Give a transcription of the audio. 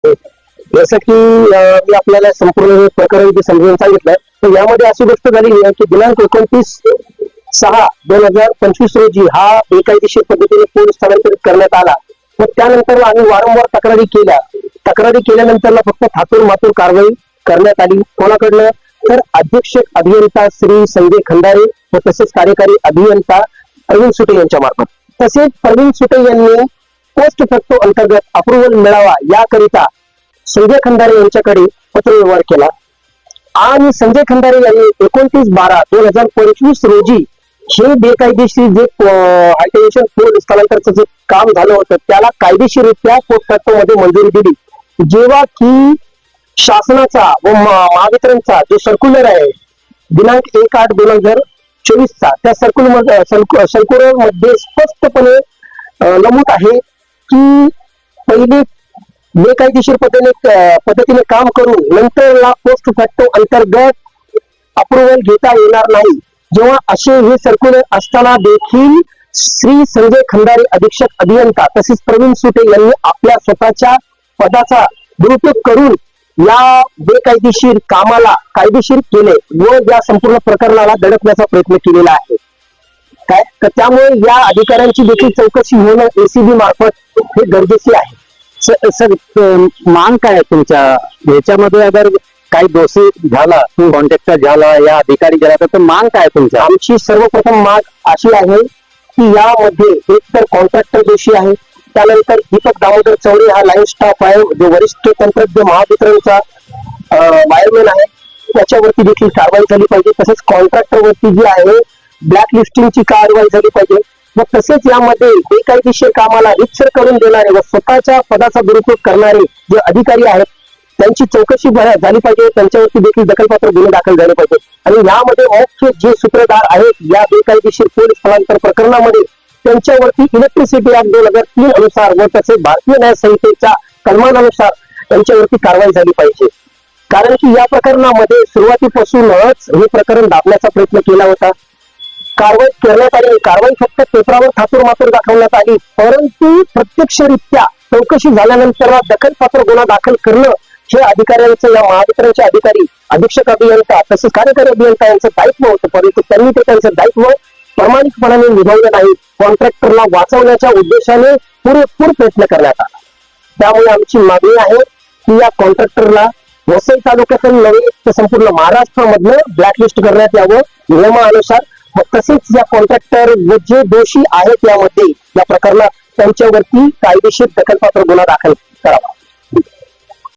जसं की मी आपल्याला संपूर्ण हे प्रकरण जे समजून सांगितलं, तर यामध्ये अशी गोष्ट झाली आहे की दिनांक 29/6/2025 रोजी हा बेकायदेशीर पद्धतीने पूल स्थलांतरित करण्यात आला. व त्यानंतर आम्ही वारंवार तक्रारी केल्यानंतर फक्त थातूर मातूर कारवाई करण्यात आली. कोणाकडनं? तर अधीक्षक अभियंता श्री संजय खंदारे व तसेच कार्यकारी अभियंता प्रवीण सुटे यांच्या मार्फत. तसेच प्रवीण सुटे यांनी पोस्ट फॅक्टो अंतर्गत अप्रुव्हल मिळावा याकरिता संजय खंदारे यांच्याकडे पत्रव्यवहार केला आणि संजय खंदारे यांनी 29/12/2025 रोजी हे बेकायदेशीर जे हायटेन्शन पूल स्थलांतरचं जे काम झालं होतं त्याला कायदेशीररित्या पोस्ट फॅक्टो मध्ये मंजुरी दिली. जेव्हा की शासनाचा व महावितरणचा जो सर्क्युलर आहे दिनांक 1/8/2024 त्या सर्क्युलर मध्ये स्पष्टपणे नमूद आहे की पहिले बेकायदेशीर पद्धतीने काम करून नंतर पोस्ट फॅक्टो अंतर्गत अप्रुव्हल घेता येणार नाही. जेव्हा असे हे सर्क्युलर असताना देखील श्री संजय खंदारे अधीक्षक अभियंता तसेच प्रवीण सुटे यांनी आपल्या स्वतःच्या पदाचा दुरुपयोग करून या बेकायदेशीर कामाला कायदेशीर केले व या संपूर्ण प्रकरणाला दडपण्याचा प्रयत्न केलेला आहे. काय तर त्यामुळे या अधिकाऱ्यांची देखील चौकशी होणं एसीबी मार्फत हे गरजेचे आहे. सर मांग काय आहे तुमच्या ह्याच्यामध्ये? अगर काही दोषी झाला, कॉन्ट्रॅक्टर झाला, या अधिकारी झाला तर मांग काय तुमच्या? आमची सर्वप्रथम माग अशी आहे की यामध्ये एक तर कॉन्ट्रॅक्टर दोषी आहे, त्यानंतर दीपक दामोदर चौरे हा लाईन स्टाफ आहे जो वरिष्ठ तंत्रज्ञ महावितरणचा वायरमॅन आहे, त्याच्यावरती देखील कारवाई झाली पाहिजे. तसेच कॉन्ट्रॅक्टर वरती जी आहे ब्लॅक लिस्टिंगची कारवाई झाली पाहिजे. मग तसेच यामध्ये बेकायदेशीर कामाला रितसर करून देणारे व स्वतःच्या पदाचा दुरुपयोग करणारे जे अधिकारी आहेत त्यांची चौकशी झाली पाहिजे. त्यांच्यावरती देखील दखलपात्र गुन्हे दाखल झाले पाहिजे. आणि यामध्ये मुख्य जे सूत्रधार आहेत या बेकायदेशीर पूल स्थलांतर प्रकरणामध्ये त्यांच्यावरती इलेक्ट्रिसिटी ऍक्ट 2003 अनुसार व तसेच भारतीय न्याय संहितेच्या कलमानुसार त्यांच्यावरती कारवाई झाली पाहिजे. कारण की या प्रकरणामध्ये सुरुवातीपासूनच हे प्रकरण दाबण्याचा प्रयत्न केला होता. कारवाई करण्यात आली, कारवाई फक्त पेपरावर थातूर मातूर दाखवण्यात आली, परंतु प्रत्यक्षरित्या चौकशी झाल्यानंतर दखलपात्र गुन्हा दाखल करणं हे अधिकाऱ्यांचं या महावितरणचे अधिकारी अधीक्षक अभियंता तसेच कार्यकारी अभियंता यांचं दायित्व होतं. परंतु त्यांनी त्यांचं दायित्व प्रामाणिकपणाने निभावलं नाही. कॉन्ट्रॅक्टरला वाचवण्याच्या उद्देशाने पुरेपूर प्रयत्न करण्यात आला. त्यामुळे आमची मागणी आहे की या कॉन्ट्रॅक्टरला वसई तालुक्यातील नव्हे तर संपूर्ण महाराष्ट्रामधनं ब्लॅकलिस्ट करण्यात यावं नियमानुसार. तसेच या कॉन्ट्रॅक्टर व जे दोषी आहेत यामध्ये या प्रकरणात त्यांच्यावरती कायदेशीर दखलपात्र गुन्हा दाखल करावा.